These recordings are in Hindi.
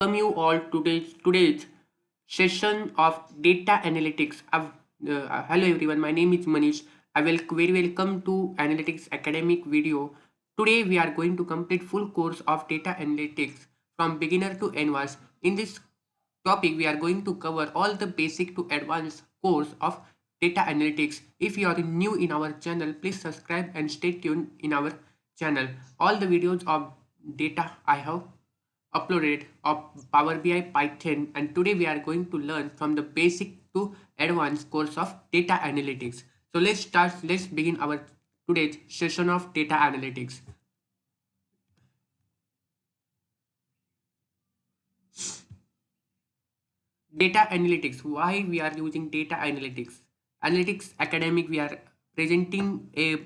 Welcome you all to today's session of data analytics. Hello everyone, my name is Manish. I will very welcome to Analytics Academic video. Today we are going to complete full course of data analytics from beginner to advanced. In this topic, we are going to cover all the basic to advanced course of data analytics. If you are new in our channel, please subscribe and stay tuned in our channel. All the videos of data I have uploaded of Power BI Python, and today we are going to learn from the basic to advanced course of data analytics. So let's begin our today's session of data analytics. Data analytics, why we are using data analytics? Analytics academic, we are presenting a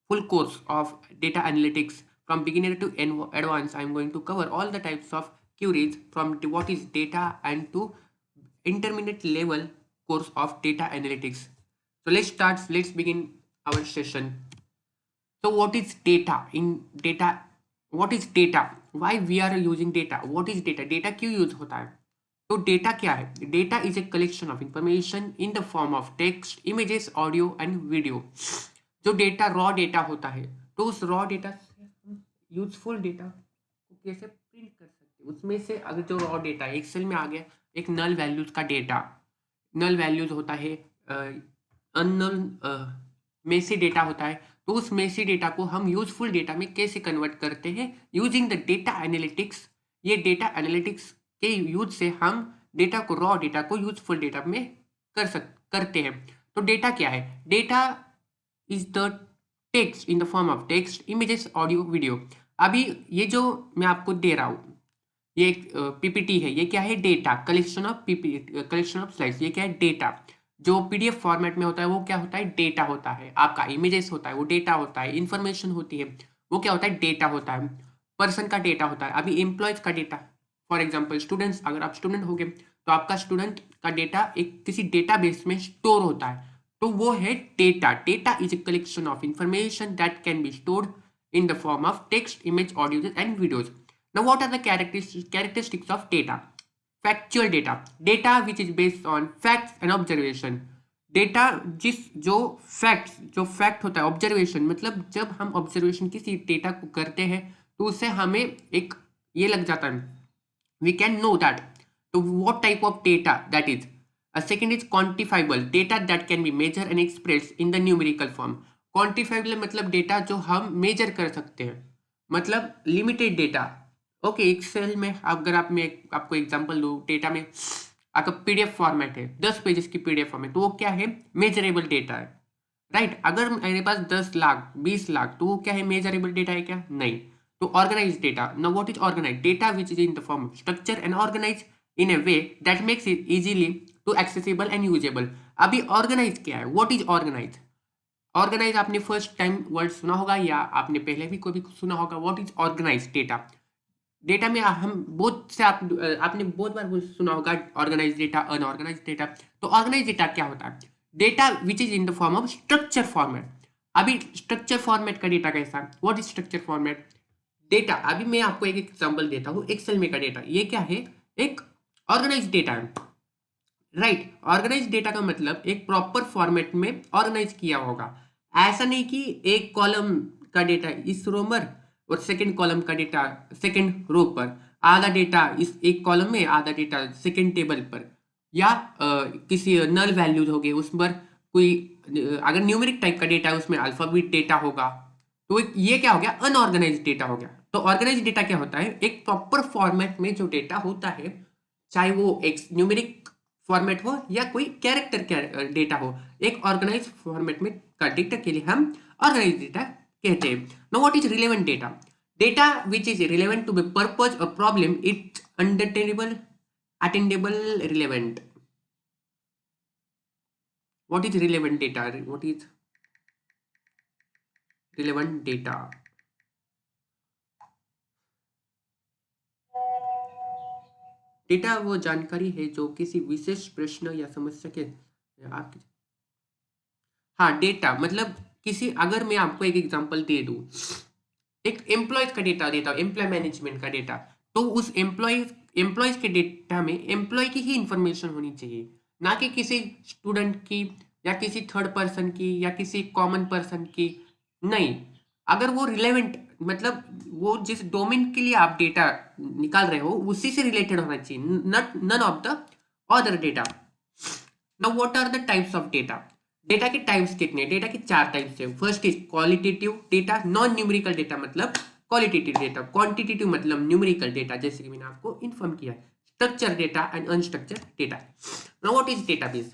full course of data analytics from beginner to advanced. I'm going to cover all the types of queries from what is data and to intermediate level course of data analytics. So let's begin our session. So what is data? In data, what is data? Why we are using data? What is data? Data क्यों यूज होता है? तो डेटा क्या है? Data is a collection of information in the form of text, images, audio and video. जो डेटा रॉ डेटा होता है, तो उस रॉ डेटा से हम यूजफुल डेटा को कैसे प्रिंट कर सकते हैं. उसमें से अगर जो रॉ डेटा एक्सेल में आ गया, एक नल वैल्यूज का डेटा, नल वैल्यूज होता है, अननल मेसी डेटा होता है. तो उस मेसी डेटा को हम यूजफुल डेटा में कैसे कन्वर्ट करते हैं यूजिंग द डेटा एनालिटिक्स. ये डेटा एनालिटिक्स के यूज से हम डेटा को, रॉ डेटा को यूजफुल डेटा में करते हैं. तो डेटा क्या है? Data is the text in the form of text, images, audio, video. अभी ये जो मैं आपको दे रहा हूँ, ये एक पीपीटी है. ये क्या है? Data collection of PPT, collection of slides. ये क्या है? डेटा. जो पीडीएफ फॉर्मेट में होता है वो क्या होता है? डेटा होता है. आपका इमेजेस होता है वो डेटा होता है. इंफॉर्मेशन होती है वो क्या होता है? डेटा होता है. पर्सन का डेटा होता है. अभी एम्प्लॉयज का डेटा, फॉर एग्जाम्पल स्टूडेंट्स, अगर आप स्टूडेंट हो गए तो आपका स्टूडेंट का डेटा एक किसी डेटाबेस में स्टोर होता है, तो वो है data. Data is a collection of information that can be stored in the form of text, image, audio and videos. Now what are the characteristics of data? Factual data, data which is based on facts and observation. Data जो फैक्ट होता है, ऑब्जर्वेशन मतलब जब हम ऑब्जर्वेशन किसी डेटा को करते हैं तो उससे हमें एक ये लग जाता है, वी कैन नो दैट. तो what type of data that is. Second is quantifiable data that can be measure and express in the numerical form. Quantifiable मतलब डेटा जो हम मेजर कर सकते हैं, मतलब लिमिटेड डेटा. ओके, एक्सेल में अगर आपको एग्जांपल दूं, डेटा में आपका पीडीएफ फॉर्मेट है, 10 पेजेस की पीडीएफ फॉर्मेट, तो वो क्या है? मेजरेबल डेटा है, राइट. अगर मेरे पास 10 लाख 20 लाख, तो वो क्या है? मेजरेबल डेटा है क्या? नहीं. तो organise data. Now what is organise data? Which is in the form of structure and organise in a way that makes it easily to accessible and usable. अभी ऑर्गेनाइज क्या है? What is organise? ऑर्गेनाइज आपने फर्स्ट टाइम वर्ड सुना होगा या आपने पहले भी कोई भी सुना होगा. What is organise data? Data में हम बहुत से आपने बहुत बार सुना होगा ऑर्गेनाइज डेटा, अनऑर्गेनाइज डेटा. तो ऑर्गेनाइज डेटा क्या होता है? Data which is in the form of structure format. अभी स्ट्रक्चर फॉर्मेट का डेटा कैसा? What is structure format data? अभी मैं आपको एक एग्जांपल देता हूँ. एक्सेल में का डेटा ये क्या है? एक ऑर्गेनाइज डेटा है, राइट. ऑर्गेनाइज डेटा का मतलब एक प्रॉपर फॉर्मेट में ऑर्गेनाइज किया होगा. ऐसा नहीं कि एक कॉलम का डेटा इस रो पर और सेकंड कॉलम का डेटा सेकंड रो पर, आधा डेटा इस एक कॉलम में, आधा डेटा सेकंड टेबल पर, या किसी नल वैल्यूज हो गए उस पर कोई, अगर न्यूमेरिक टाइप का डेटा है उसमें अल्फाबेट डेटा होगा. तो ये क्या हो गया? अनऑर्गेनाइज डेटा हो गया. तो ऑर्गेनाइज डेटा क्या होता है? एक प्रॉपर फॉर्मेट में जो डेटा होता है, चाहे वो एक न्यूमेरिक फॉर्मेट हो या कोई कैरेक्टर डेटा हो, एक ऑर्गेनाइज फॉर्मेट में का डेटा के लिए हम ऑर्गेनाइज डेटा कहते हैं. Now what is relevant data? Data which is relevant to the purpose of problem, it's understandable, attainable, relevant. What is relevant data? What is relevant data? Data वो जानकारी है जो किसी विशेष प्रश्न या समस्या के आपकी. हाँ, डेटा मतलब किसी, अगर मैं आपको एक एग्जांपल दे दूं, एक एम्प्लॉयज का डेटा देता हूँ, एम्प्लॉय मैनेजमेंट का डेटा, तो उस एम्प्लॉय एम्प्लॉयज के डेटा में एम्प्लॉय की ही इंफॉर्मेशन होनी चाहिए, ना कि किसी स्टूडेंट की या किसी थर्ड पर्सन की या किसी कॉमन पर्सन की। नहीं, अगर वो रिलेवेंट मतलब वो जिस डोमेन के लिए आप डेटा निकाल रहे हो उसी से रिलेटेड होना चाहिए, not none of the other data. Now what are the types of data? Data के टाइप्स कितने? डेटा के चार टाइप्स है। First is qualitative data, non numerical data मतलब क्वालिटेटिव डेटा, क्वांटिटेटिव मतलब न्यूमेरिकल डेटा, जैसे कि मैंने आपको इन्फॉर्म किया है। Structure data and unstructured data. Now what is database?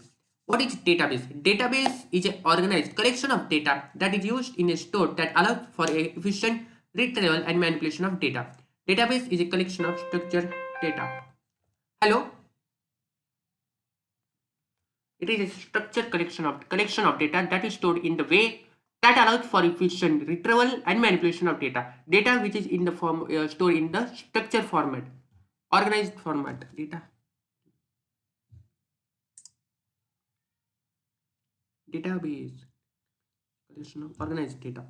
What is database? Database is an organized collection of data that is used in a store that allows for a efficient retrieval and manipulation of data. Database is a collection of structured data. Hello? It is a structured collection of data that is stored in the way that allows for efficient retrieval and manipulation of data. Data which is in the form stored in the structured format, organized format. Database collection of organized data.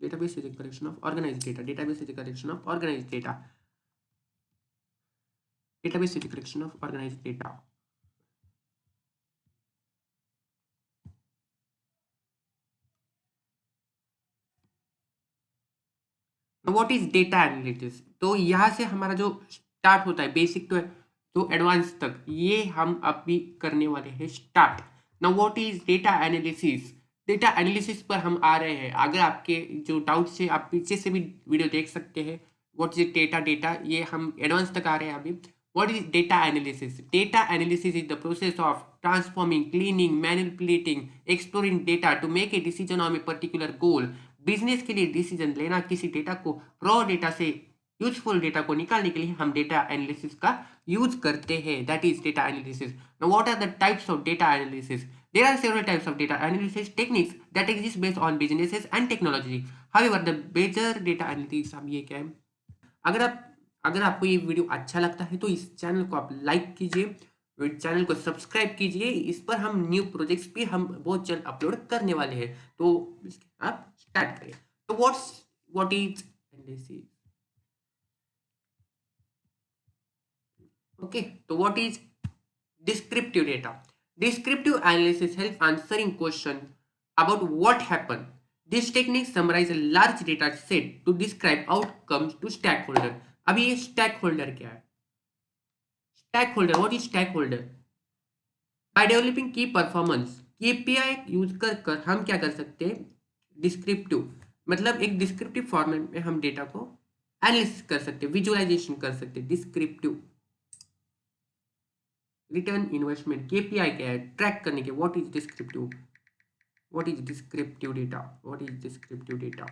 Database is a collection of organized data. Database is a collection of organized data. Database is a collection of organized data. What is data analytics? तो यहाँ से हमारा जो स्टार्ट होता है बेसिक तो एडवांस तक, ये हम अभी करने वाले हैं start. Now what is data analysis? Data analysis पर हम आ रहे हैं। अगर आपके जो डाउट्स है आप पीछे से भी वीडियो देख सकते हैं। व्हाट इज डेटा, ये हम एडवांस तक आ रहे हैं अभी। What is data analysis? Data analysis is the process of transforming, cleaning, manipulating, exploring data to make a decision on a particular goal. Business के लिए डिसीजन लेना, किसी डेटा को रॉ डेटा से यूजफुल डेटा को निकालने के लिए हम डेटा एनालिसिस का यूज करते हैं। That is data analysis. Now what are the types of data analysis? There are several types of data analysis techniques that exist based on businesses and technology. However the major data analytics, अब ये क्या है? अगर आप अगर आपको ये वीडियो अच्छा लगता है तो इस चैनल को आप लाइक कीजिए, चैनल को सब्सक्राइब कीजिए। इस पर हम न्यू प्रोजेक्ट्स भी हम बहुत जल्द अपलोड करने वाले हैं, तो आप स्टार्ट करें। तो व्हाट इज एनालिसिस? ओके, तो what is descriptive data? Descriptive analysis helps answering questions about what happened. This technique summarizes a large data set to describe outcomes to stakeholder. अभी ये stakeholder क्या है? Stakeholder, what is stakeholder? By developing key performance KPI use कर हम क्या कर सकते हैं? डिस्क्रिप्टिव मतलब एक डिस्क्रिप्टिव फॉर्मेट में हम डेटा को एनालिसिस कर सकते हैं, विजुअलाइजेशन कर सकते हैं। डिस्क्रिप्टिव रिटर्न इन्वेस्टमेंट केपीआई क्या है? ट्रैक करने के। What is descriptive? What is descriptive data? What is descriptive data?